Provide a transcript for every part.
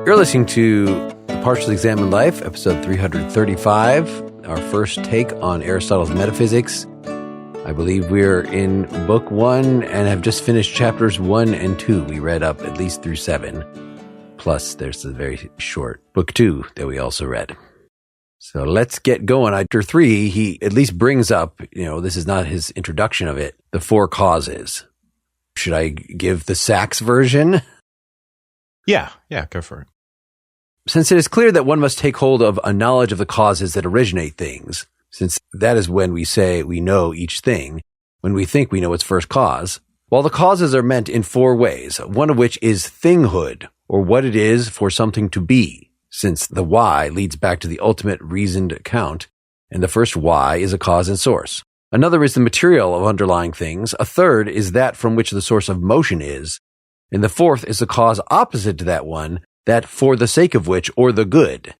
You're listening to The Partially Examined Life, episode 335, our first take on Aristotle's Metaphysics. I believe we're in book 1 and have just finished chapters 1 and 2. We read up at least through 7. Plus, there's the very short book 2 that we also read. So let's get going. After 3, he at least brings up, this is not his introduction of it, the 4 causes. Should I give the Sachs version? Yeah, go for it. Since it is clear that one must take hold of a knowledge of the causes that originate things, since that is when we say we know each thing, when we think we know its first cause, while the causes are meant in 4 ways, one of which is thinghood, or what it is for something to be, since the why leads back to the ultimate reasoned account, and the first why is a cause and source. Another is the material of underlying things, a third is that from which the source of motion is, and the fourth is the cause opposite to that one, that for the sake of which, or the good,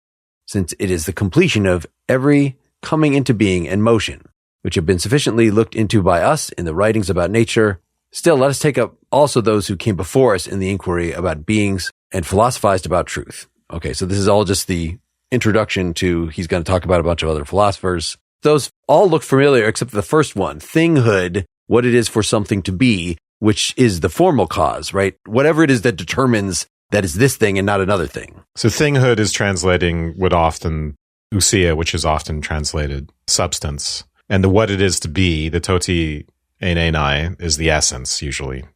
since it is the completion of every coming into being and motion, which have been sufficiently looked into by us in the writings about nature. Still, let us take up also those who came before us in the inquiry about beings and philosophized about truth. Okay, so this is all just the introduction to, he's going to talk about a bunch of other philosophers. Those all look familiar except for the first one, thinghood, what it is for something to be, which is the formal cause, right? Whatever it is that determines that is this thing and not another thing. So thinghood is translating ousia, which is often translated substance. And the what it is to be, the toti enenai, is the essence,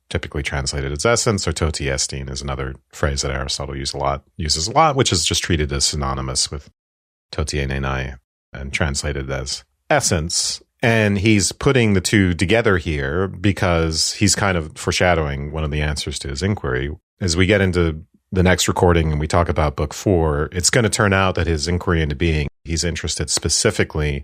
typically translated as essence, or toti estin is another phrase that Aristotle uses a lot, which is just treated as synonymous with toti enenai and translated as essence. And he's putting the two together here because he's kind of foreshadowing one of the answers to his inquiry. As we get into the next recording and we talk about book 4, it's going to turn out that his inquiry into being, he's interested specifically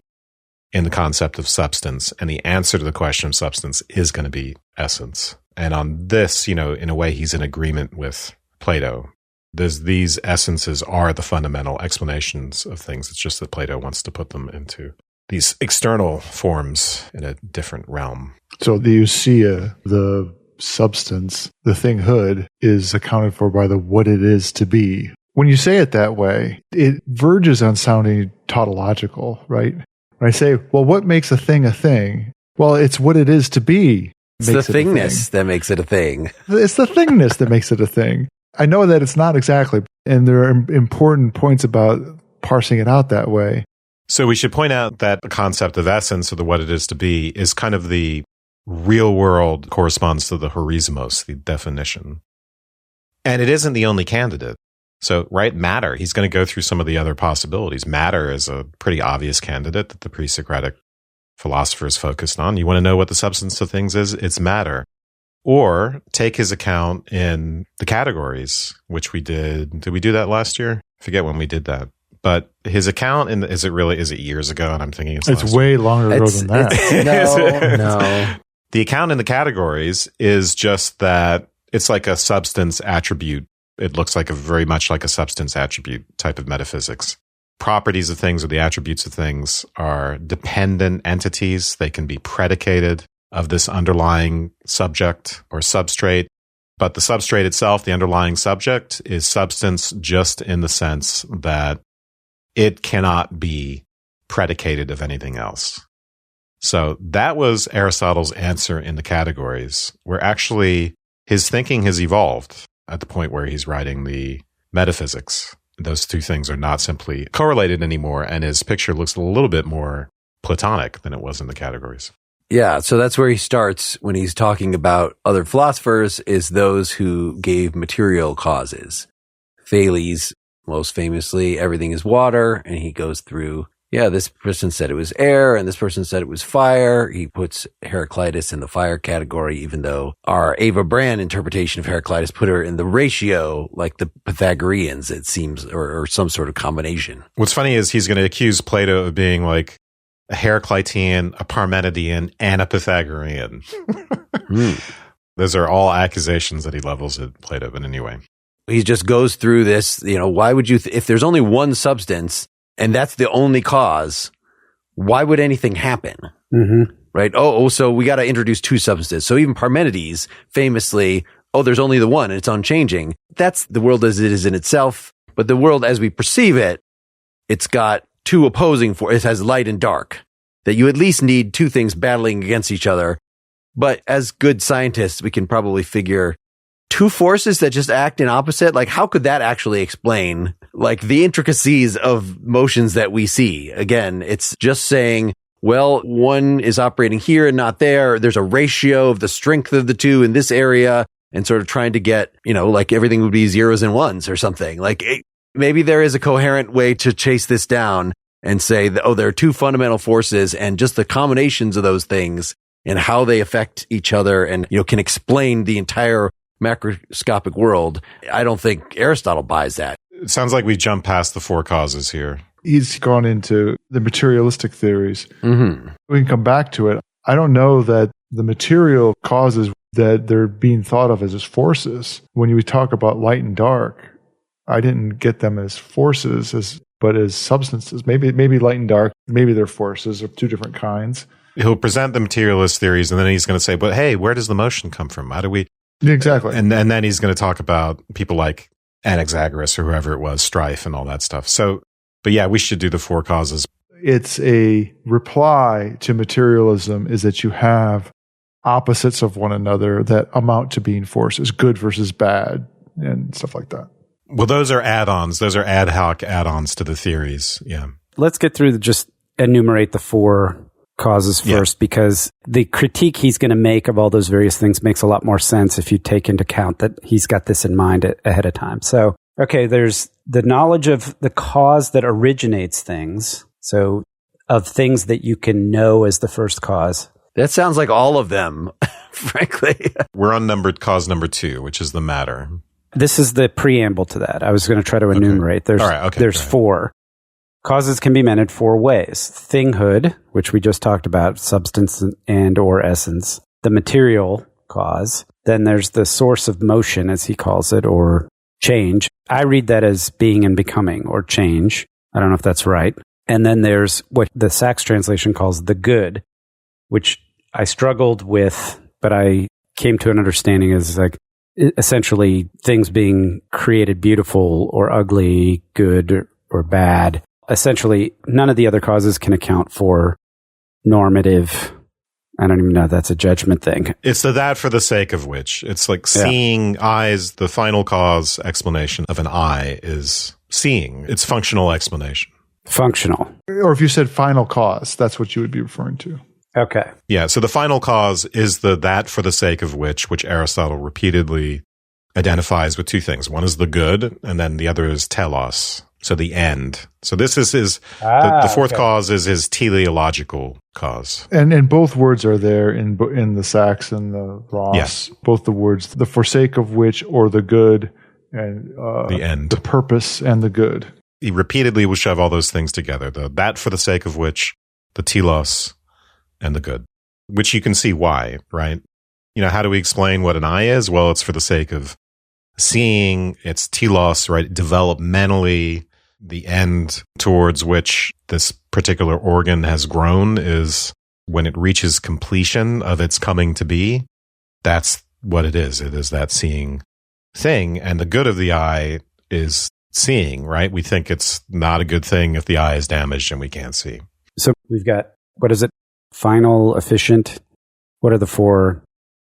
in the concept of substance, and the answer to the question of substance is going to be essence. And on this, in a way, he's in agreement with Plato. These essences are the fundamental explanations of things. It's just that Plato wants to put them into these external forms in a different realm. So the ousia, the substance, the thinghood, is accounted for by the what it is to be. When you say it that way, it verges on sounding tautological, right? When I say, well, what makes a thing a thing? Well, it's what it is to be. It's the thingness that makes it a thing. It's the thingness that makes it a thing. I know that it's not exactly, and there are important points about parsing it out that way. So we should point out that the concept of essence, or the what it is to be, is kind of the real world corresponds to the horismos, the definition. And it isn't the only candidate. So, right, matter, he's going to go through some of the other possibilities. Matter is a pretty obvious candidate that the pre-Socratic philosophers focused on. You want to know what the substance of things is? It's matter. Or take his account in the categories, which we did. Did we do that last year? I forget when we did that. But his account, is it years ago? And I'm thinking it's way longer ago than that. No. The account in the categories is just that it's like a substance attribute. It looks like very much like a substance attribute type of metaphysics. Properties of things, or the attributes of things, are dependent entities. They can be predicated of this underlying subject or substrate. But the substrate itself, the underlying subject, is substance just in the sense that it cannot be predicated of anything else. So that was Aristotle's answer in the categories, where actually his thinking has evolved at the point where he's writing the Metaphysics. Those two things are not simply correlated anymore, and his picture looks a little bit more Platonic than it was in the categories. Yeah, so that's where he starts when he's talking about other philosophers, is those who gave material causes. Thales, most famously, everything is water, and he goes through, this person said it was air, and this person said it was fire. He puts Heraclitus in the fire category, even though our Ava Brand interpretation of Heraclitus put her in the ratio, like the Pythagoreans, it seems, or some sort of combination. What's funny is he's going to accuse Plato of being like a Heraclitean, a Parmenidean, and a Pythagorean. Those are all accusations that he levels at Plato, but anyway. He just goes through this, why would you, if there's only one substance, and that's the only cause, why would anything happen? Mm-hmm. Right? So we got to introduce 2 substances. So even Parmenides famously oh, there's only the one and it's unchanging. That's the world as it is in itself. But the world as we perceive it, it's got two opposing forces. It has light and dark, that you at least need two things battling against each other. But as good scientists, we can probably figure two forces that just act in opposite. Like, how could that actually explain like the intricacies of motions that we see? Again, it's just saying, well, one is operating here and not there. There's a ratio of the strength of the two in this area, and sort of trying to get, like everything would be zeros and ones or something. Like maybe there is a coherent way to chase this down and say that, oh, there are two fundamental forces, and just the combinations of those things and how they affect each other and, can explain the entire macroscopic world. I don't think Aristotle buys that. It sounds like we jumped past the four causes here. He's gone into the materialistic theories. Mm-hmm. We can come back to it. I don't know that the material causes that they're being thought of as forces. When you talk about light and dark, I didn't get them as forces, but as substances. Maybe light and dark, maybe they're forces of two different kinds. He'll present the materialist theories, and then he's going to say, but hey, where does the motion come from? How do we... Exactly. And then he's going to talk about people like Anaxagoras or whoever it was, Strife and all that stuff. So, but yeah, we should do the four causes. It's a reply to materialism is that you have opposites of one another that amount to being forces, good versus bad and stuff like that. Well, those are add-ons. Those are ad hoc add-ons to the theories. Yeah. Let's get through just enumerate the four causes first, because the critique he's going to make of all those various things makes a lot more sense if you take into account that he's got this in mind ahead of time. So, okay, there's the knowledge of the cause that originates things. So, of things that you can know as the first cause. That sounds like all of them, frankly. We're on cause number 2, which is the matter. This is the preamble to that. I was going to try to enumerate. There's 4. Causes can be meant in 4 ways. Thinghood, which we just talked about, substance and or essence. The material cause. Then there's the source of motion, as he calls it, or change. I read that as being and becoming, or change. I don't know if that's right. And then there's what the Sachs translation calls the good, which I struggled with, but I came to an understanding as like essentially things being created beautiful or ugly, good or bad. Essentially, none of the other causes can account for normative. I don't even know. That's a judgment thing. It's that for the sake of which. It's like seeing eyes. The final cause explanation of an eye is seeing. It's functional explanation. Functional. Or if you said final cause, that's what you would be referring to. Okay. Yeah. So the final cause is that for the sake of which Aristotle repeatedly identifies with 2 things. One is the good, and then the other is telos. So the end. So this is the fourth cause is his teleological cause. And both words are there in the Sachs and the Ross. Yes. Both the words, the forsake of which, or the good, and the end. The purpose and the good. He repeatedly will shove all those things together. That for the sake of which, the telos, and the good. Which you can see why, right? How do we explain what an eye is? Well, it's for the sake of seeing. It's telos, right? Developmentally, the end towards which this particular organ has grown is when it reaches completion of its coming to be. That's what it is. It is that seeing thing. And the good of the eye is seeing, right? We think it's not a good thing if the eye is damaged and we can't see. So we've got, what is it? Final, efficient. What are the 4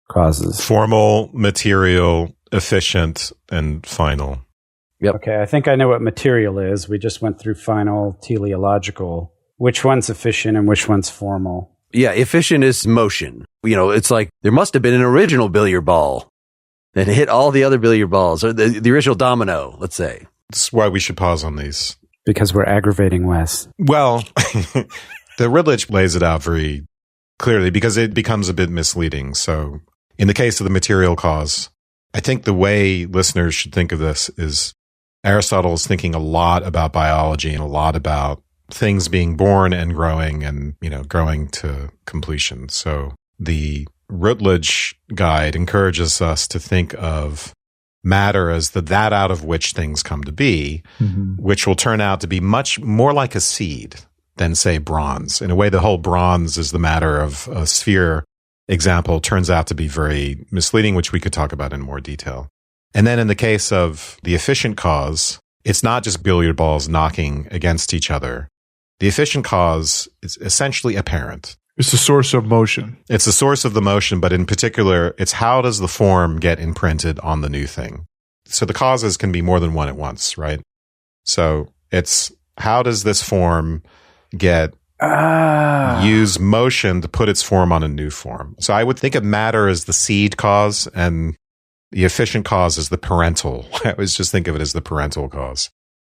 causes? Formal, material, efficient, and final. Yep. Okay, I think I know what material is. We just went through final, teleological. Which one's efficient and which one's formal? Yeah, efficient is motion. It's like there must have been an original billiard ball that hit all the other billiard balls, or the original domino, let's say. That's why we should pause on these. Because we're aggravating Wes. Well, the Routledge lays it out very clearly because it becomes a bit misleading. So in the case of the material cause, I think the way listeners should think of this is Aristotle is thinking a lot about biology and a lot about things being born and growing and, growing to completion. So the Routledge guide encourages us to think of matter as that out of which things come to be, which will turn out to be much more like a seed than, say, bronze. In a way, the whole bronze is the matter of a sphere example turns out to be very misleading, which we could talk about in more detail. And then in the case of the efficient cause, it's not just billiard balls knocking against each other. The efficient cause is essentially apparent. It's the source of motion. It's the source of the motion, but in particular, it's how does the form get imprinted on the new thing? So the causes can be more than one at once, right? So it's how does this form get use motion to put its form on a new form? So I would think of matter as the seed cause and the efficient cause is the parental. I always just think of it as the parental cause.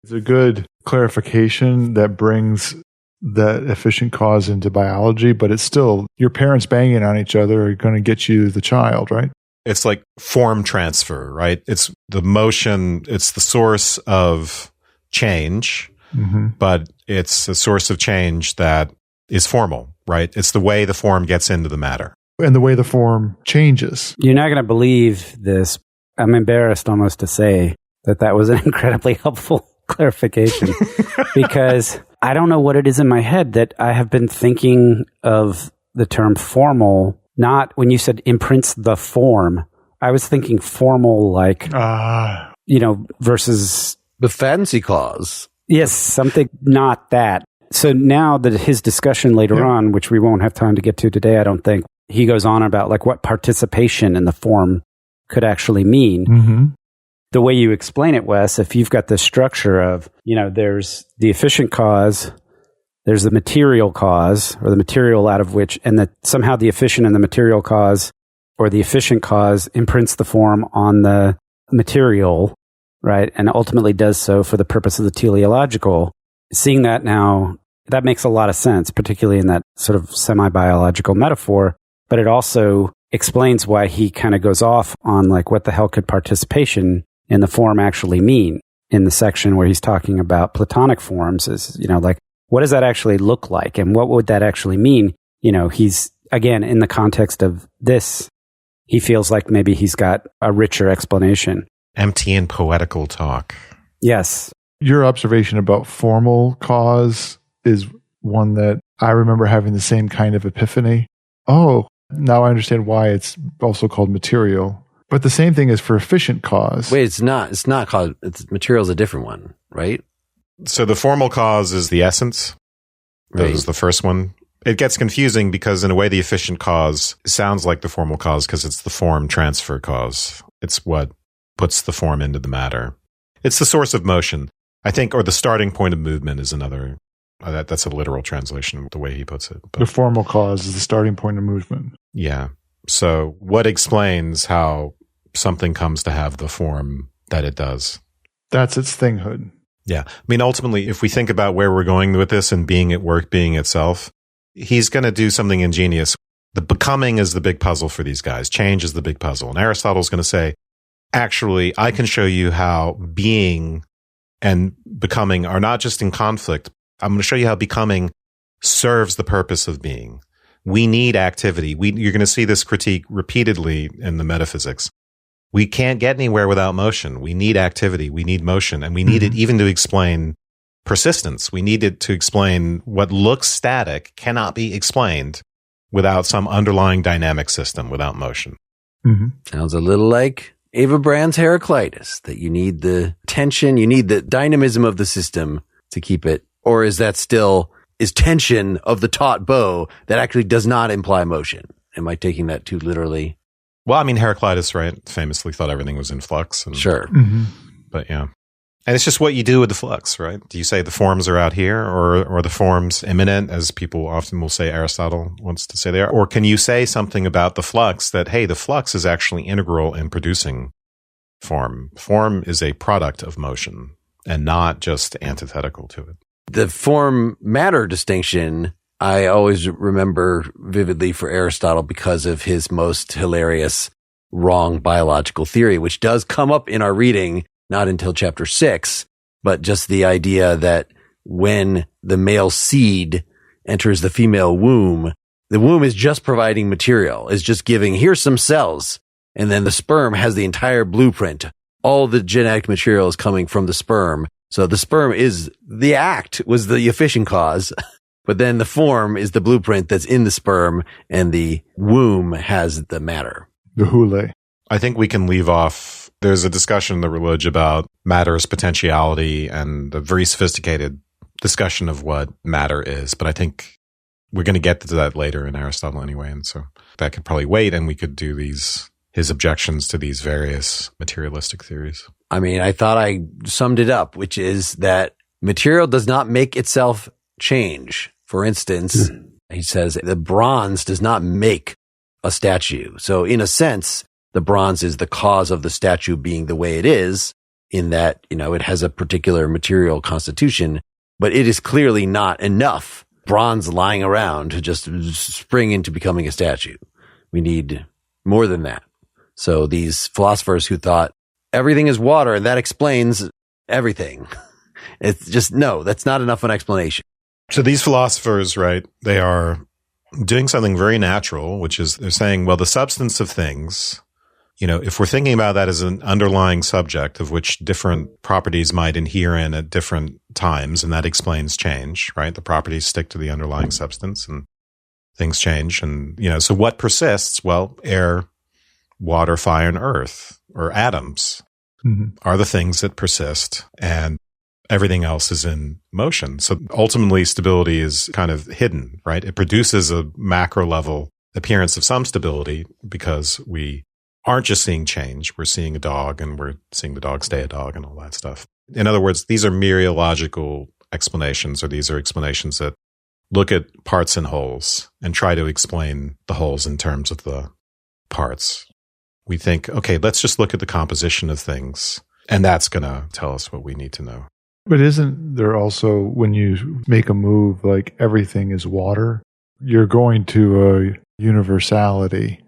It's a good clarification that brings that efficient cause into biology, but it's still your parents banging on each other are going to get you the child, right? It's like form transfer, right? It's the motion, it's the source of change, but it's a source of change that is formal, right? It's the way the form gets into the matter. And the way the form changes. You're not going to believe this. I'm embarrassed almost to say that was an incredibly helpful clarification because I don't know what it is in my head that I have been thinking of the term formal, not when you said imprints the form. I was thinking formal like, versus the fancy cause. Yes, something not that. So now that his discussion later on, which we won't have time to get to today, I don't think, he goes on about like what participation in the form could actually mean. The way you explain it, Wes, if you've got this structure of, there's the efficient cause, there's the material cause, or the material out of which, and that somehow the efficient and the material cause, or the efficient cause imprints the form on the material, right? And ultimately does so for the purpose of the teleological. Seeing that now, that makes a lot of sense, particularly in that sort of semi-biological metaphor. But it also explains why he kind of goes off on like, what the hell could participation in the form actually mean in the section where he's talking about Platonic forms is, like, what does that actually look like? And what would that actually mean? He's, again, in the context of this, he feels like maybe he's got a richer explanation. Empty and poetical talk. Yes. Your observation about formal cause is one that I remember having the same kind of epiphany. Oh, now I understand why it's also called material. But the same thing is for efficient cause. Wait, it's not called, material is a different one, right? So the formal cause is the essence. That Right. was the first one. It gets confusing because in a way the efficient cause sounds like the formal cause because it's the form transfer cause. It's what puts the form into the matter. It's the source of motion, I think, or the starting point of movement is another. That's a literal translation of the way he puts it. But, the formal cause is the starting point of movement. yeah. So what explains how something comes to have the form that it does? That's its thinghood. Yeah. I mean, ultimately, if we think about where we're going with this and being at work, being itself, he's going to do something ingenious. The becoming is the big puzzle for these guys. Change is the big puzzle. And Aristotle's going to say, actually, I can show you how being and becoming are not just in conflict. I'm going to show you how becoming serves the purpose of being. We need activity. You're going to see this critique repeatedly in the Metaphysics. We can't get anywhere without motion. We need activity. We need motion. And we need it even to explain persistence. We need it to explain what looks static cannot be explained without some underlying dynamic system, without motion. Sounds a little like Eva Brand's Heraclitus, that you need the tension, you need the dynamism of the system to keep it. Or is tension of the taut bow that actually does not imply motion? Am I taking that too literally? Well, I mean, Heraclitus, right, famously thought everything was in flux. And, Sure. But yeah. And it's just what you do with the flux, right? Do you say the forms are out here or the forms immanent, as people often will say Aristotle wants to say they are? Or can you say something about the flux that, hey, the flux is actually integral in producing form? Form is a product of motion and not just antithetical to it. The form matter distinction, I always remember vividly for Aristotle because of his most hilarious wrong biological theory, which does come up in our reading, not until chapter 6, but just the idea that when the male seed enters the female womb, the womb is just providing material, is just giving, here's some cells. And then the sperm has the entire blueprint. All the genetic material is coming from the sperm. So the sperm is the act, was the efficient cause. But then the form is the blueprint that's in the sperm, and the womb has the matter. The hule. I think we can leave off. There's a discussion in the Religion about matter's potentiality and a very sophisticated discussion of what matter is. But I think we're going to get to that later in Aristotle anyway. And so that could probably wait, and we could do his objections to these various materialistic theories. I mean, I thought I summed it up, which is that material does not make itself change. For instance, he says the bronze does not make a statue. So in a sense, the bronze is the cause of the statue being the way it is, in that, it has a particular material constitution, but it is clearly not enough bronze lying around to just spring into becoming a statue. We need more than that. So these philosophers who thought everything is water and that explains everything. It's just, no, that's not enough of an explanation. So these philosophers, right, they are doing something very natural, which is they're saying, well, the substance of things, if we're thinking about that as an underlying subject of which different properties might adhere in at different times, and that explains change, right? The properties stick to the underlying substance and things change. And, so what persists? Well, air, water, fire, and earth, or atoms, are the things that persist, and everything else is in motion. So ultimately, stability is kind of hidden, right? It produces a macro level appearance of some stability because we aren't just seeing change. We're seeing a dog, and we're seeing the dog stay a dog and all that stuff. In other words, these are mereological explanations, or these are explanations that look at parts and wholes and try to explain the wholes in terms of the parts. We think, okay, let's just look at the composition of things, and that's going to tell us what we need to know. But isn't there also, when you make a move like everything is water, you're going to a universality,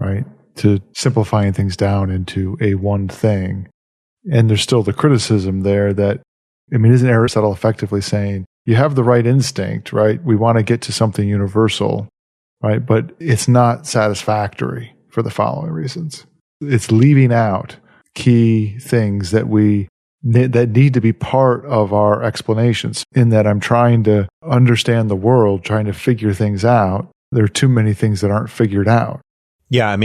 right? To simplifying things down into a one thing. And there's still the criticism there that, isn't Aristotle effectively saying, you have the right instinct, right? We want to get to something universal, right? But it's not satisfactory for the following reasons. It's leaving out key things that that need to be part of our explanations, in that I'm trying to understand the world, trying to figure things out. There are too many things that aren't figured out. Yeah,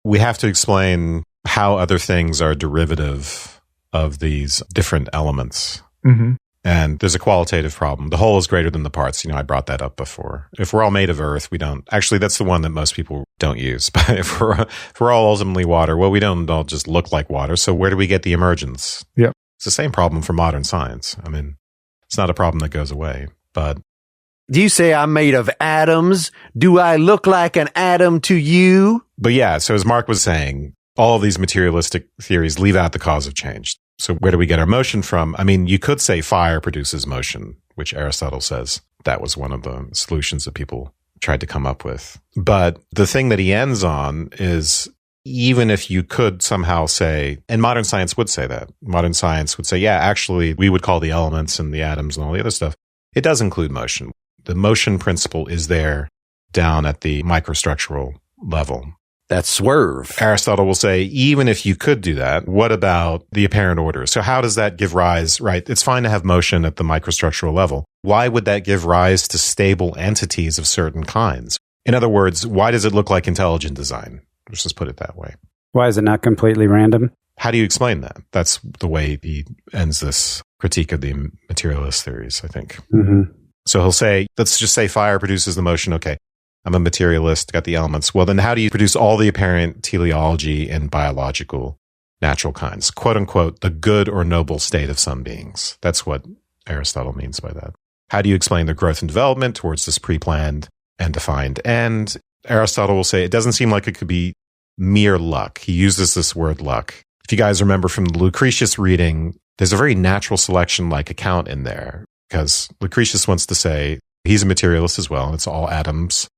we have to explain how other things are derivative of these different elements. Mm-hmm. And there's a qualitative problem. The whole is greater than the parts. I brought that up before. If we're all made of earth, we don't. Actually, that's the one that most people don't use. But if we're all ultimately water, well, we don't all just look like water. So where do we get the emergence? Yep. It's the same problem for modern science. It's not a problem that goes away. But do you say I'm made of atoms? Do I look like an atom to you? But yeah, so as Mark was saying, all of these materialistic theories leave out the cause of change. So where do we get our motion from? You could say fire produces motion, which Aristotle says that was one of the solutions that people tried to come up with. But the thing that he ends on is, even if you could somehow say, and modern science would say that, modern science would say, yeah, actually, we would call the elements and the atoms and all the other stuff. It does include motion. The motion principle is there down at the microstructural level. That's swerve. Aristotle will say, even if you could do that, what about the apparent order? So how does that give rise, right? It's fine to have motion at the microstructural level. Why would that give rise to stable entities of certain kinds? In other words, why does it look like intelligent design? Let's just put it that way. Why is it not completely random? How do you explain that? That's the way he ends this critique of the materialist theories, I think. Mm-hmm. So he'll say, let's just say fire produces the motion. Okay, I'm a materialist, got the elements. Well, then how do you produce all the apparent teleology in biological natural kinds? Quote unquote, the good or noble state of some beings. That's what Aristotle means by that. How do you explain the growth and development towards this pre-planned and defined end? Aristotle will say it doesn't seem like it could be mere luck. He uses this word luck. If you guys remember from the Lucretius reading, there's a very natural selection-like account in there, because Lucretius wants to say he's a materialist as well. It's all atoms,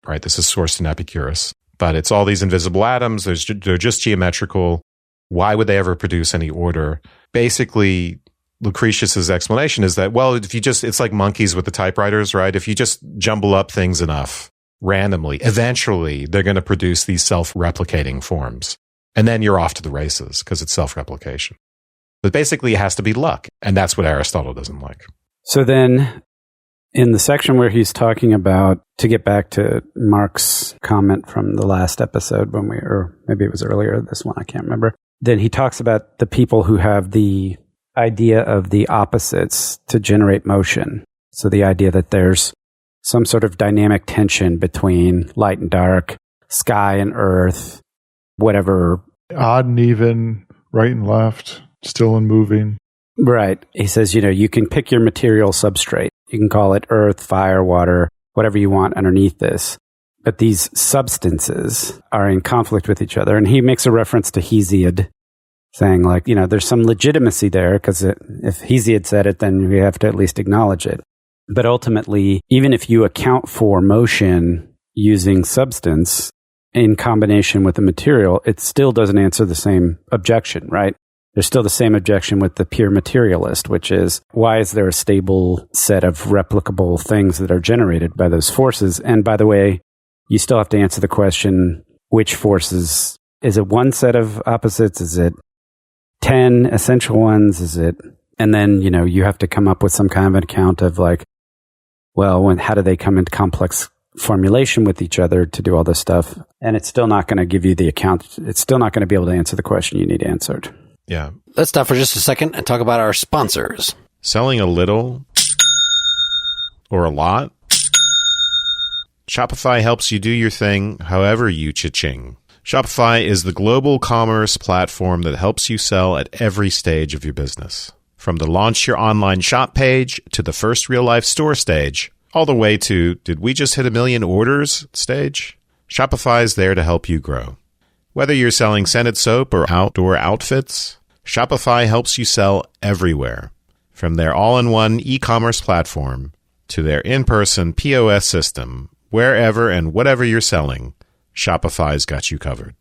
right? This is sourced in Epicurus. But it's all these invisible atoms. They're just geometrical. Why would they ever produce any order? Basically, Lucretius's explanation is that, well, it's like monkeys with the typewriters, right? If you just jumble up things enough randomly, eventually they're going to produce these self-replicating forms. And then you're off to the races because it's self-replication. But basically it has to be luck. And that's what Aristotle doesn't like. So then In the section where he's talking about, to get back to Mark's comment from the last episode or maybe it was earlier, this one, I can't remember. Then he talks about the people who have the idea of the opposites to generate motion. So the idea that there's some sort of dynamic tension between light and dark, sky and earth, whatever. Odd and even, right and left, still and moving. Right. He says, you can pick your material substrate. You can call it earth, fire, water, whatever you want underneath this. But these substances are in conflict with each other. And he makes a reference to Hesiod, saying there's some legitimacy there because if Hesiod said it, then we have to at least acknowledge it. But ultimately, even if you account for motion using substance in combination with the material, it still doesn't answer the same objection, right? There's still the same objection with the pure materialist, which is, why is there a stable set of replicable things that are generated by those forces? And by the way, you still have to answer the question, which forces? Is it one set of opposites? Is it 10 essential ones? Is it? And then, you have to come up with some kind of an account of how do they come into complex formulation with each other to do all this stuff? And it's still not going to give you the account. It's still not going to be able to answer the question you need answered. Yeah. Let's stop for just a second and talk about our sponsors. Selling a little or a lot. Shopify helps you do your thing however you cha-ching. Shopify is the global commerce platform that helps you sell at every stage of your business. From the launch your online shop page to the first real-life store stage, all the way to, did we just hit 1 million orders stage? Shopify is there to help you grow. Whether you're selling scented soap or outdoor outfits, Shopify helps you sell everywhere. From their all-in-one e-commerce platform to their in-person POS system, wherever and whatever you're selling, Shopify's got you covered.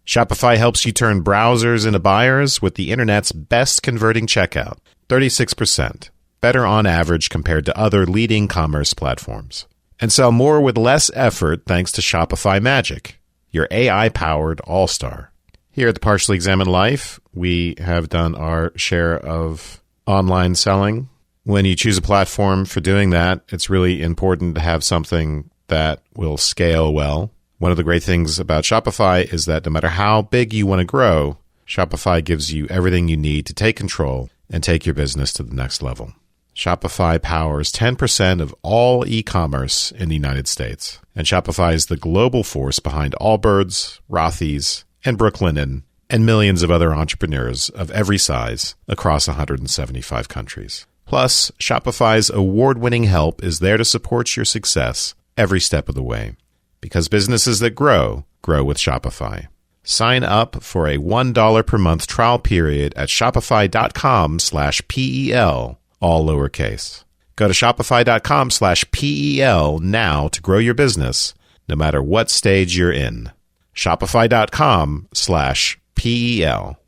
Shopify helps you turn browsers into buyers with the internet's best converting checkout, 36%, better on average compared to other leading commerce platforms. And sell more with less effort thanks to Shopify Magic, your AI-powered all-star. Here at the Partially Examined Life, we have done our share of online selling. When you choose a platform for doing that, it's really important to have something that will scale well. One of the great things about Shopify is that no matter how big you want to grow, Shopify gives you everything you need to take control and take your business to the next level. Shopify powers 10% of all e-commerce in the United States. And Shopify is the global force behind Allbirds, Rothy's, and Brooklinen, and millions of other entrepreneurs of every size across 175 countries. Plus, Shopify's award-winning help is there to support your success every step of the way. Because businesses that grow, grow with Shopify. Sign up for a $1 per month trial period at shopify.com/PEL, all lowercase. Go to shopify.com/PEL now to grow your business, no matter what stage you're in. Shopify.com/PEL.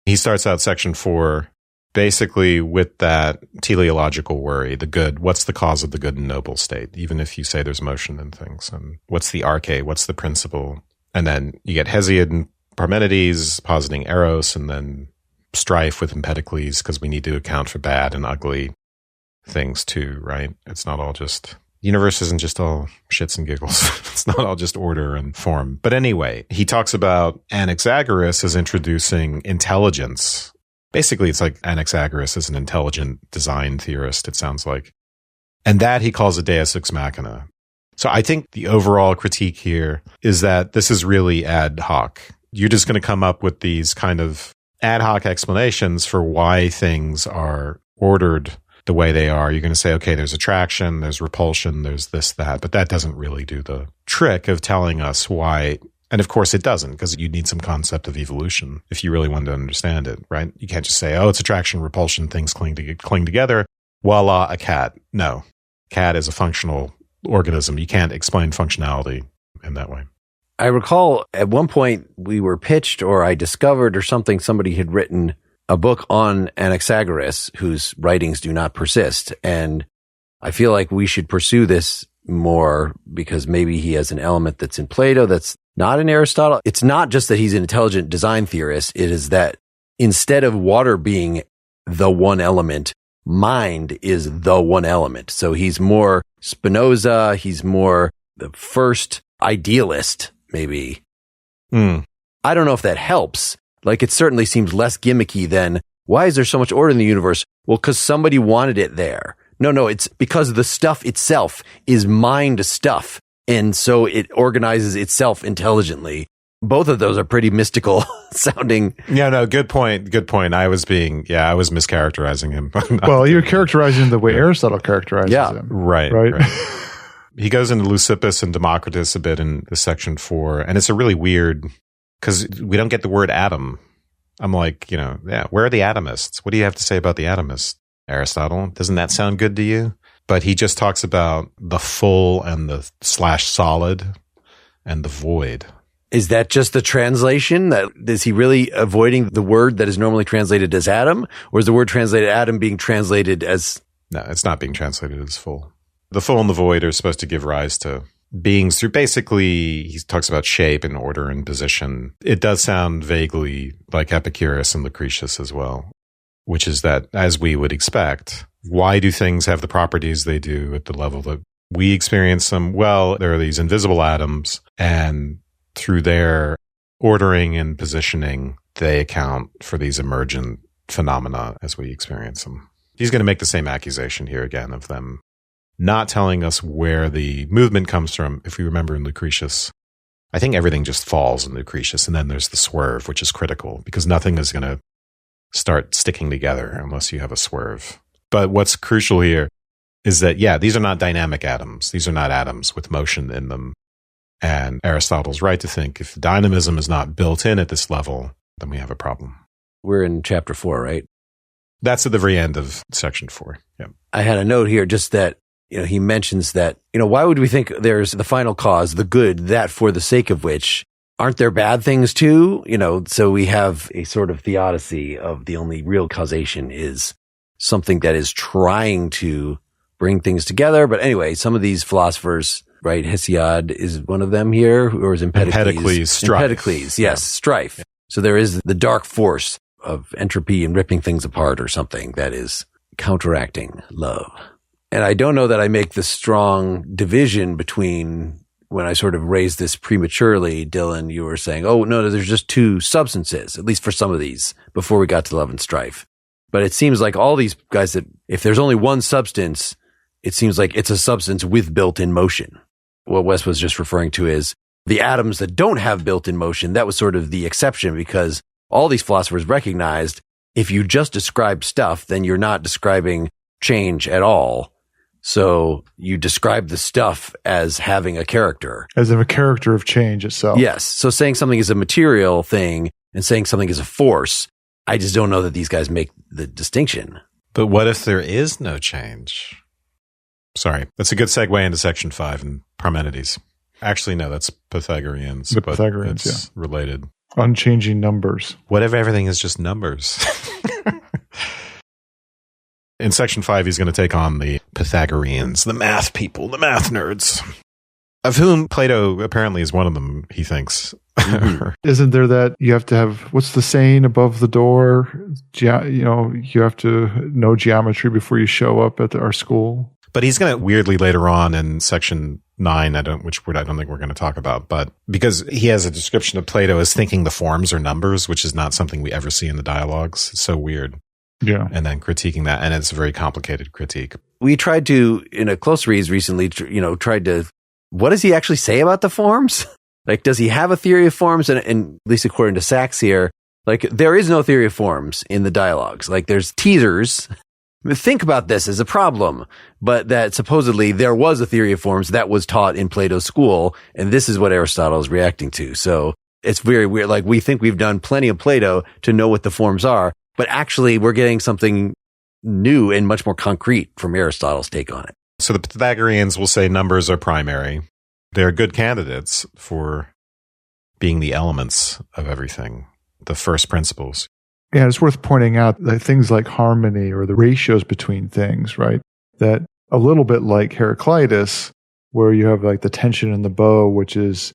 He starts out section 4 basically with that teleological worry, the good. What's the cause of the good and noble state? Even if you say there's motion in things. And what's the arche? What's the principle? And then you get Hesiod and Parmenides positing Eros, and then strife with Empedocles, because we need to account for bad and ugly things too, right? It's not all just... The universe isn't just all shits and giggles. It's not all just order and form. But anyway, he talks about Anaxagoras as introducing intelligence. Basically, it's like Anaxagoras is an intelligent design theorist, it sounds like. And that he calls a deus ex machina. So I think the overall critique here is that this is really ad hoc. You're just going to come up with these kind of ad hoc explanations for why things are ordered the way they are. You're going to say, okay, there's attraction, there's repulsion, there's this, that, but that doesn't really do the trick of telling us why. And of course it doesn't, because you need some concept of evolution if you really want to understand it, right? You can't just say, oh, it's attraction, repulsion, things cling together. Voila, a cat. No, cat is a functional organism. You can't explain functionality in that way. I recall at one point we were pitched, or I discovered or something, somebody had written a book on Anaxagoras whose writings do not persist. And I feel like we should pursue this more because maybe he has an element that's in Plato that's not in Aristotle. It's not just that he's an intelligent design theorist. It is that instead of water being the one element, mind is the one element. So he's more Spinoza. He's more the first idealist, maybe. I don't know if that helps. Like, it certainly seems less gimmicky than, why is there so much order in the universe? Well, because somebody wanted it there. No, it's because the stuff itself is mind stuff. And so it organizes itself intelligently. Both of those are pretty mystical sounding. Yeah, no, good point. I was mischaracterizing him. Well, you're characterizing him the way Aristotle characterizes him. Right. He goes into Leucippus and Democritus a bit in the section 4, and it's a really weird, because we don't get the word atom. I'm like, where are the atomists? What do you have to say about the atomists, Aristotle? Doesn't that sound good to you? But he just talks about the full and the /solid and the void. Is that just the translation? Is he really avoiding the word that is normally translated as atom? Or is the word translated atom being translated as... No, it's not being translated as full. The full and the void are supposed to give rise to beings through, basically, he talks about shape and order and position. It does sound vaguely like Epicurus and Lucretius as well, which is that, as we would expect, why do things have the properties they do at the level that we experience them? Well, there are these invisible atoms, and through their ordering and positioning, they account for these emergent phenomena as we experience them. He's going to make the same accusation here again of them not telling us where the movement comes from. If you remember in Lucretius, I think everything just falls in Lucretius, and then there's the swerve, which is critical, because nothing is going to start sticking together unless you have a swerve. But what's crucial here is that, these are not dynamic atoms. These are not atoms with motion in them. And Aristotle's right to think if dynamism is not built in at this level, then we have a problem. We're in chapter 4, right? That's at the very end of section 4. Yep. I had a note here just that, he mentions that, why would we think there's the final cause, the good, that for the sake of which, aren't there bad things too? So we have a sort of theodicy of the only real causation is something that is trying to bring things together. But anyway, some of these philosophers, right? Hesiod is one of them here, or is Empedocles? Strife. Empedocles, yes, strife. Yeah. So there is the dark force of entropy and ripping things apart or something that is counteracting love. And I don't know that I make the strong division between, when I sort of raised this prematurely, Dylan, you were saying, oh, no, there's just two substances, at least for some of these, before we got to love and strife. But it seems like all these guys that if there's only one substance, it seems like it's a substance with built-in motion. What Wes was just referring to is the atoms that don't have built-in motion. That was sort of the exception, because all these philosophers recognized if you just describe stuff, then you're not describing change at all. So you describe the stuff as having a character. As a character of change itself. Yes. So saying something is a material thing and saying something is a force, I just don't know that these guys make the distinction. But what if there is no change? Sorry, that's a good segue into section 5 in Parmenides. Actually, no, that's Pythagoreans. The Pythagoreans, it's related. Unchanging numbers. What if everything is just numbers? In section 5, he's going to take on the Pythagoreans, the math people, the math nerds, of whom Plato apparently is one of them, he thinks. Isn't there that you have to have, what's the saying above the door? You have to know geometry before you show up at our school. But he's going to weirdly later on in section 9, which word I don't think we're going to talk about, but because he has a description of Plato as thinking the forms are numbers, which is not something we ever see in the dialogues. It's so weird. Yeah. And then critiquing that. And it's a very complicated critique. We tried to, in a Closereads recently, what does he actually say about the forms? Like, does he have a theory of forms? And at least according to Sachs here, like, there is no theory of forms in the dialogues. Like, there's teasers. Think about this as a problem, but that supposedly there was a theory of forms that was taught in Plato's school. And this is what Aristotle is reacting to. So it's very weird. Like, we think we've done plenty of Plato to know what the forms are, but actually we're getting something new and much more concrete from Aristotle's take on it. So the Pythagoreans will say numbers are primary. They're good candidates for being the elements of everything, the first principles. Yeah, it's worth pointing out that things like harmony or the ratios between things, right? That a little bit like Heraclitus, where you have like the tension in the bow, which is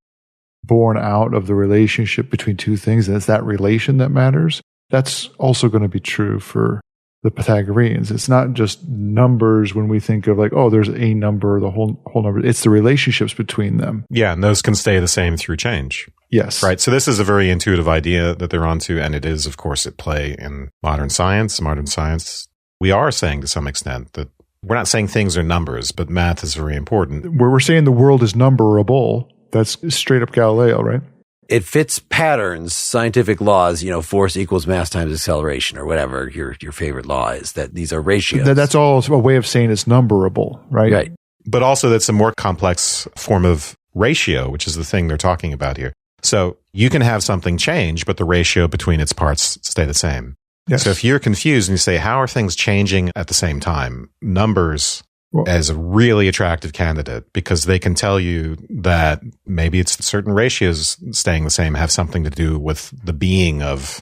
born out of the relationship between two things, and it's that relation that matters. That's also going to be true for the Pythagoreans. It's not just numbers when we think of like, oh, there's a number, the whole number. It's the relationships between them. Yeah, and those can stay the same through change. Yes. Right. So this is a very intuitive idea that they're onto, and it is, of course, at play in modern science. Modern science, we are saying to some extent that we're not saying things are numbers, but math is very important. Where we're saying the world is numberable, that's straight up Galileo, right? It fits patterns, scientific laws, force equals mass times acceleration or whatever your favorite law is, that these are ratios. That's all a way of saying it's numberable, right? Right. But also that's a more complex form of ratio, which is the thing they're talking about here. So you can have something change, but the ratio between its parts stay the same. Yes. So if you're confused and you say, how are things changing at the same time? Numbers as a really attractive candidate, because they can tell you that maybe it's certain ratios staying the same have something to do with the being of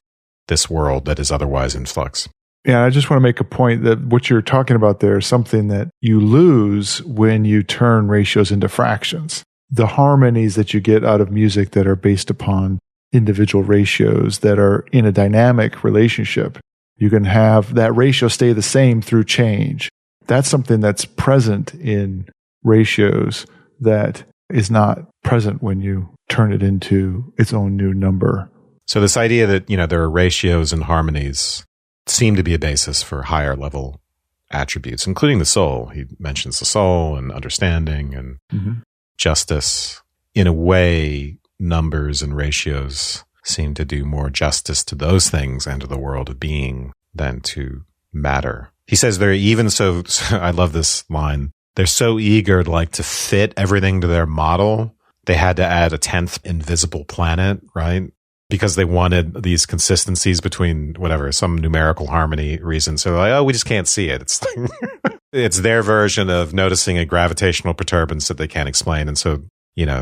this world that is otherwise in flux. Yeah, I just want to make a point that what you're talking about there is something that you lose when you turn ratios into fractions. The harmonies that you get out of music that are based upon individual ratios that are in a dynamic relationship, you can have that ratio stay the same through change. That's something that's present in ratios that is not present when you turn it into its own new number. So this idea that, there are ratios and harmonies seem to be a basis for higher level attributes, including the soul. He mentions the soul and understanding and justice. In a way, numbers and ratios seem to do more justice to those things and to the world of being than to matter. He says they're even so I love this line, they're so eager to fit everything to their model, they had to add a 10th invisible planet, right? Because they wanted these consistencies between some numerical harmony reason. So they're like, oh, we just can't see it. It's it's their version of noticing a gravitational perturbance that they can't explain. And so,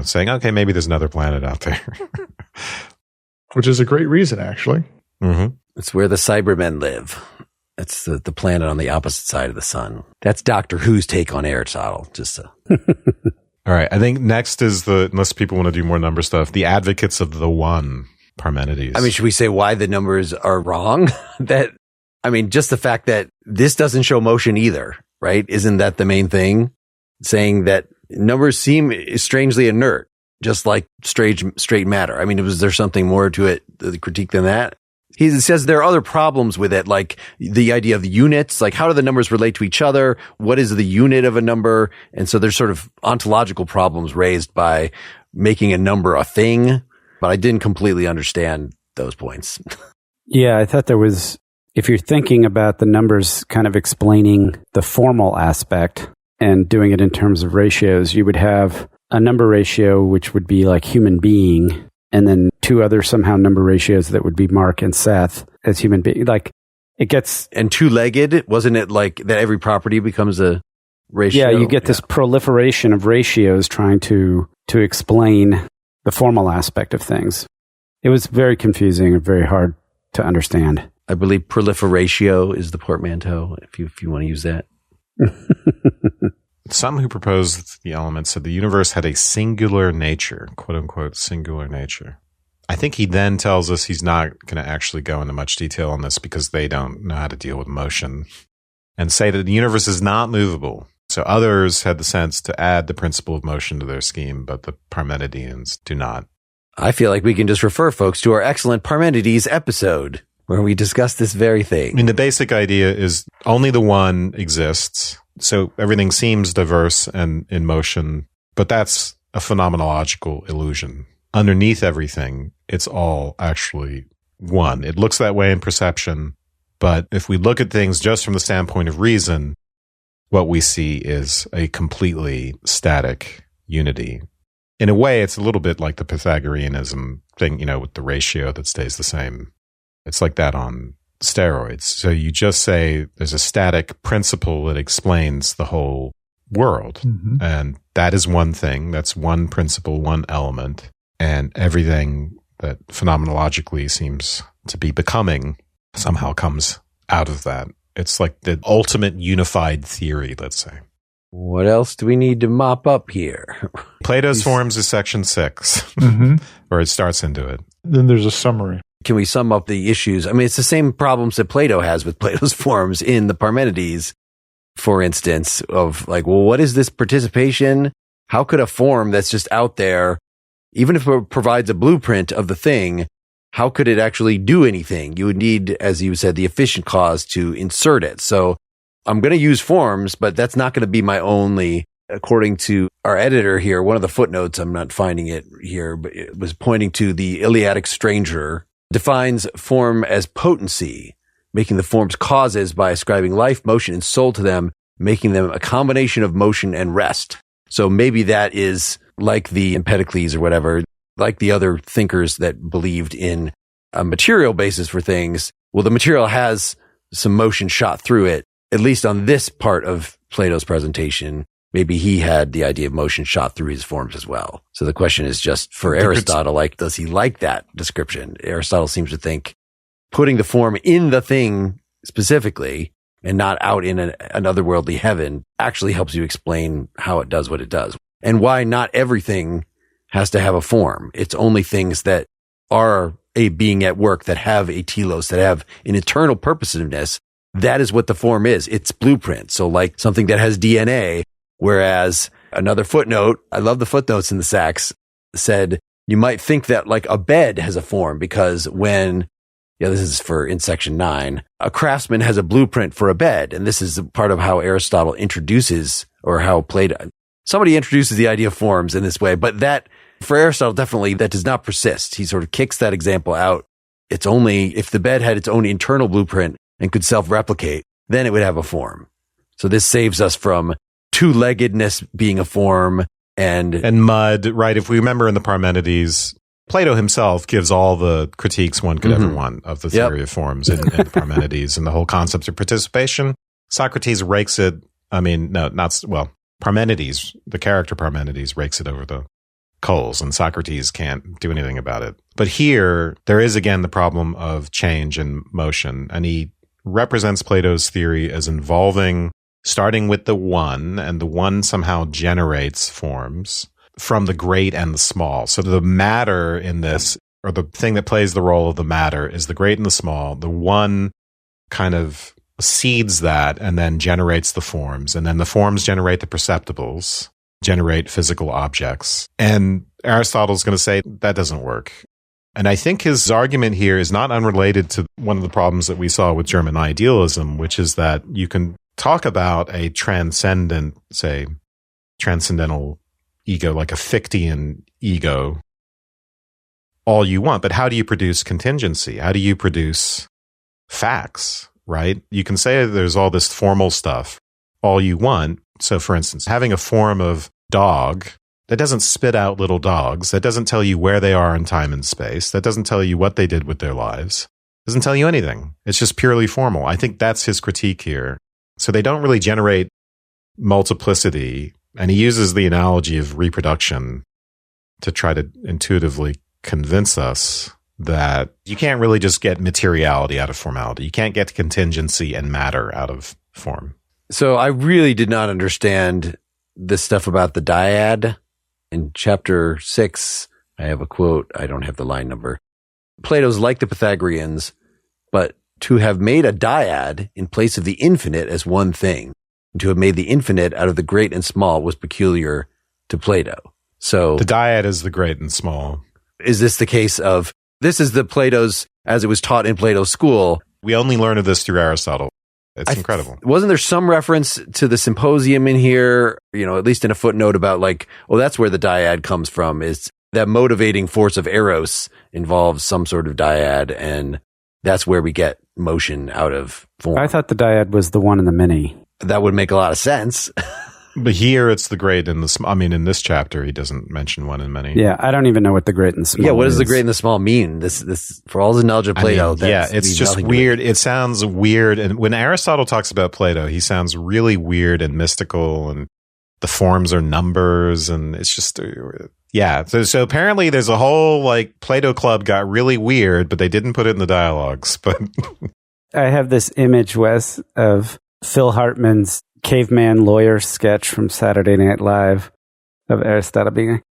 saying, okay, maybe there's another planet out there. Which is a great reason, actually. Mm-hmm. It's where the Cybermen live. That's the planet on the opposite side of the sun. That's Doctor Who's take on Aristotle. All right. I think next is unless people want to do more number stuff, the advocates of the one, Parmenides. I mean, should we say why the numbers are wrong? Just the fact that this doesn't show motion either, right? Isn't that the main thing? Saying that numbers seem strangely inert, just like straight matter. Was there something more to it, the critique, than that? He says there are other problems with it, like the idea of the units, like how do the numbers relate to each other? What is the unit of a number? And so there's sort of ontological problems raised by making a number a thing, but I didn't completely understand those points. Yeah, I thought there was, if you're thinking about the numbers kind of explaining the formal aspect and doing it in terms of ratios, you would have a number ratio, which would be like human being, and then two other somehow number ratios that would be Mark and Seth as human being. Like it gets... And two-legged, wasn't it like that every property becomes a ratio? Yeah, you get this proliferation of ratios trying to explain the formal aspect of things. It was very confusing and very hard to understand. I believe proliferatio is the portmanteau, if you want to use that. Some who proposed the element said the universe had a singular nature, quote unquote, singular nature. I think he then tells us he's not going to actually go into much detail on this because they don't know how to deal with motion, and say that the universe is not movable. So others had the sense to add the principle of motion to their scheme, but the Parmenideans do not. I feel like we can just refer folks to our excellent Parmenides episode where we discuss this very thing. The basic idea is only the one exists. So everything seems diverse and in motion, but that's a phenomenological illusion. Underneath everything, it's all actually one. It looks that way in perception, but if we look at things just from the standpoint of reason, what we see is a completely static unity. In a way, it's a little bit like the Pythagoreanism thing, with the ratio that stays the same. It's like that on steroids. So you just say there's a static principle that explains the whole world. Mm-hmm. And that is one thing. That's one principle, one element. And everything that phenomenologically seems to be becoming somehow comes out of that. It's like the ultimate unified theory, let's say. What else do we need to mop up here? Plato's Forms is section 6, or it starts into it. Then there's a summary. can we sum up the issues? I mean, it's the same problems that Plato has with Plato's forms in the Parmenides, for instance, of like, well, what is this participation? How could a form that's just out there, even if it provides a blueprint of the thing, how could it actually do anything? You would need, as you said, the efficient cause to insert it. So I'm going to use forms, but that's not going to be my only, according to our editor here, one of the footnotes, I'm not finding it here, but it was pointing to the Iliadic stranger, defines form as potency, making the forms causes by ascribing life, motion, and soul to them, making them a combination of motion and rest. So maybe that is like the Empedocles or whatever, like the other thinkers that believed in a material basis for things. Well, the material has some motion shot through it, at least on this part of Plato's presentation. Maybe he had the idea of motion shot through his forms as well. So the question is just for Aristotle, like, does he like that description? Aristotle seems to think putting the form in the thing specifically and not out in an otherworldly heaven actually helps you explain how it does what it does and why not everything has to have a form. It's only things that are a being at work, that have a telos, that have an eternal purposiveness. That is what the form is. It's blueprint. So like something that has DNA. Whereas another footnote, I love the footnotes in the Sacks, said you might think that like a bed has a form because when, this is for in section 9, a craftsman has a blueprint for a bed. And this is part of how Aristotle introduces, or how Plato, somebody introduces the idea of forms in this way. But that, for Aristotle, definitely that does not persist. He sort of kicks that example out. It's only if the bed had its own internal blueprint and could self-replicate, then it would have a form. So this saves us from two-leggedness being a form and mud, right? If we remember in the Parmenides, Plato himself gives all the critiques one could ever want of the theory of forms in the Parmenides and the whole concept of participation. Socrates rakes it. I mean, Parmenides, the character Parmenides, rakes it over the coals, and Socrates can't do anything about it. But here, there is again the problem of change and motion, and he represents Plato's theory as involving starting with the one, and the one somehow generates forms from the great and the small. So the matter in this, or the thing that plays the role of the matter, is the great and the small. The one kind of seeds that and then generates the forms, and then the forms generate the perceptibles, generate physical objects. And Aristotle's going to say that doesn't work. And I think his argument here is not unrelated to one of the problems that we saw with German idealism, which is that you can talk about a transcendental ego, like a Fichtean ego, all you want. But how do you produce contingency? How do you produce facts, right? You can say there's all this formal stuff, all you want. So, for instance, having a form of dog that doesn't spit out little dogs, that doesn't tell you where they are in time and space, that doesn't tell you what they did with their lives, doesn't tell you anything. It's just purely formal. I think that's his critique here. So they don't really generate multiplicity. And he uses the analogy of reproduction to try to intuitively convince us that you can't really just get materiality out of formality. You can't get contingency and matter out of form. So I really did not understand this stuff about the dyad. In chapter 6, I have a quote. I don't have the line number. Plato's like the Pythagoreans, but to have made a dyad in place of the infinite as one thing, and to have made the infinite out of the great and small was peculiar to Plato. So the dyad is the great and small. Is this the case of, this is the Plato's, as it was taught in Plato's school? We only learn of this through Aristotle. It's incredible. Wasn't there some reference to the symposium in here, at least in a footnote about like, that's where the dyad comes from, is that motivating force of eros involves some sort of dyad, and that's where we get motion out of form. I thought the dyad was the one in the many. That would make a lot of sense. But here it's the great and the small. I mean, in this chapter, he doesn't mention one in many. Yeah, I don't even know what the great and the small what does the great and the small mean? This for all the knowledge of Plato. It's just weird. It sounds weird. And when Aristotle talks about Plato, he sounds really weird and mystical, and the forms are numbers, and it's just, So apparently there's a whole Plato club got really weird, but they didn't put it in the dialogues. But I have this image, Wes, of Phil Hartman's caveman lawyer sketch from Saturday Night Live of Aristotle being like,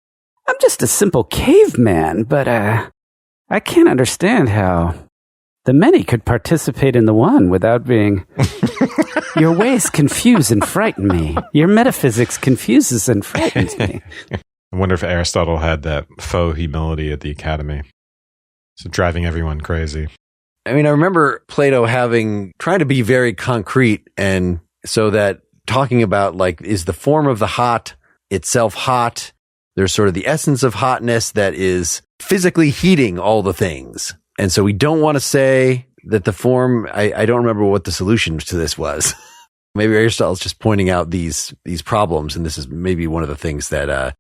I'm just a simple caveman, but I can't understand how the many could participate in the one without being... Your ways confuse and frighten me. Your metaphysics confuses and frightens me. I wonder if Aristotle had that faux humility at the academy. So driving everyone crazy. I mean, I remember Plato trying to be very concrete, and so that talking about, like, is the form of the hot itself hot? There's sort of the essence of hotness that is physically heating all the things. And so we don't want to say that the form, I don't remember what the solution to this was. Maybe Aristotle's just pointing out these problems, and this is maybe one of the things that,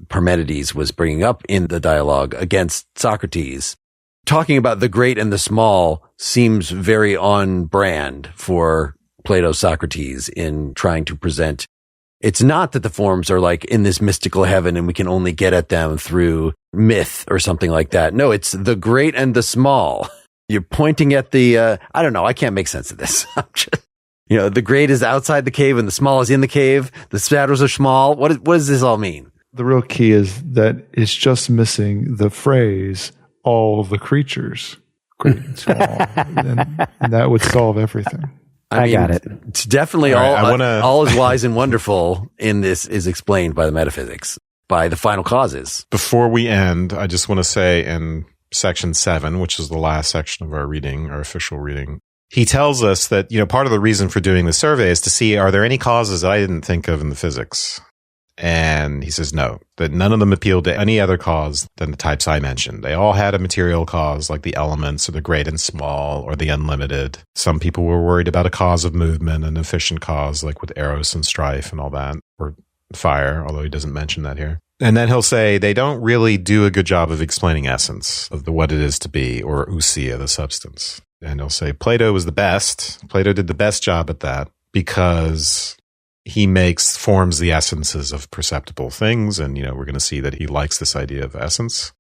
Parmenides was bringing up in the dialogue against Socrates. Talking about the great and the small seems very on brand for Plato's Socrates in trying to present. It's not that the forms are like in this mystical heaven and we can only get at them through myth or something like that. No, it's the great and the small. You're pointing at the, I don't know. I can't make sense of this. The great is outside the cave and the small is in the cave. The shadows are small. What does this all mean? The real key is that it's just missing the phrase, all the creatures, great and small. and that would solve everything. I got it. It's definitely all is wise and wonderful in this is explained by the metaphysics, by the final causes. Before we end, I just want to say in section 7, which is the last section of our reading, our official reading, he tells us that, part of the reason for doing the survey is to see, are there any causes that I didn't think of in the physics? And he says no, that none of them appealed to any other cause than the types I mentioned. They all had a material cause, like the elements or the great and small or the unlimited. Some people were worried about a cause of movement, an efficient cause, like with eros and strife and all that, or fire, although he doesn't mention that here. And then he'll say they don't really do a good job of explaining essence of what it is to be, or ousia, the substance. And he'll say Plato was the best. Plato did the best job at that because he forms the essences of perceptible things. And, we're going to see that he likes this idea of essence.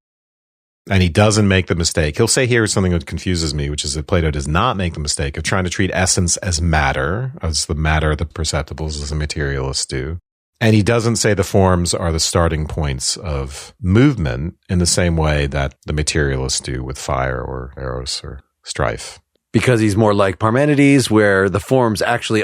And he doesn't make the mistake. He'll say here something that confuses me, which is that Plato does not make the mistake of trying to treat essence as matter, as the matter of the perceptibles, as the materialists do. And he doesn't say the forms are the starting points of movement in the same way that the materialists do with fire or eros or strife. Because he's more like Parmenides, where the forms actually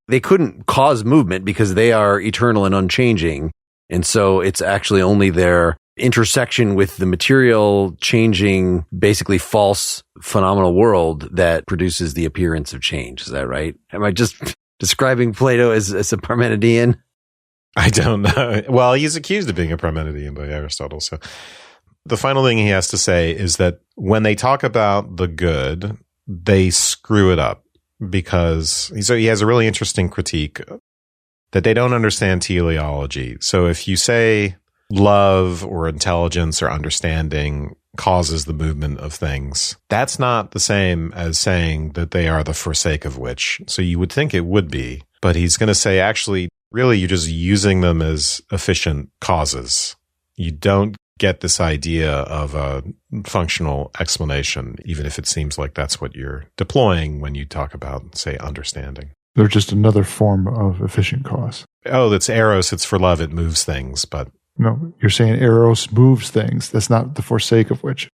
they couldn't cause movement because they are eternal and unchanging. And so it's actually only their intersection with the material changing, basically false phenomenal world that produces the appearance of change. Is that right? Am I just describing Plato as a Parmenidean? I don't know. Well, he's accused of being a Parmenidean by Aristotle. So the final thing he has to say is that when they talk about the good, they screw it up because he has a really interesting critique that they don't understand teleology. So if you say love or intelligence or understanding causes the movement of things, that's not the same as saying that they are the forsake of which. So you would think it would be, but he's going to say actually, really, you're just using them as efficient causes. You don't get this idea of a functional explanation, even if it seems like that's what you're deploying when you talk about, say, understanding. They're just another form of efficient cause. Oh, that's eros. It's for love. It moves things, but... No, you're saying eros moves things. That's not the forsake of which.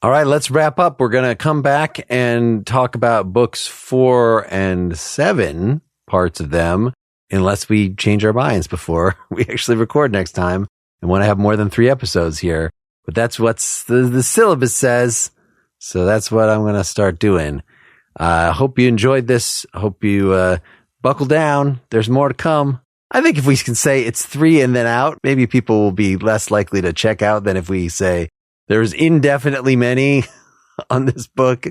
All right, let's wrap up. We're going to come back and talk about books 4 and 7, parts of them, unless we change our minds before we actually record next time. And want to have more than 3 episodes here. But that's what the syllabus says. So that's what I'm going to start doing. I hope you enjoyed this. I hope you buckle down. There's more to come. I think if we can say it's 3 and then out, maybe people will be less likely to check out than if we say there's indefinitely many on this book.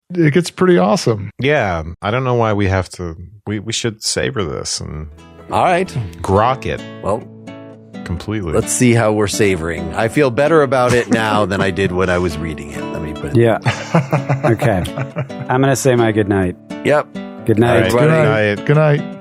It gets pretty awesome. Yeah. I don't know why we have to. We should savor this and all right, grok it. Well, completely. Let's see how we're savoring. I feel better about it now than I did when I was reading it. Let me put it. Yeah. Okay. I'm going to say my good night. Yep. Good night. Good night. Good night.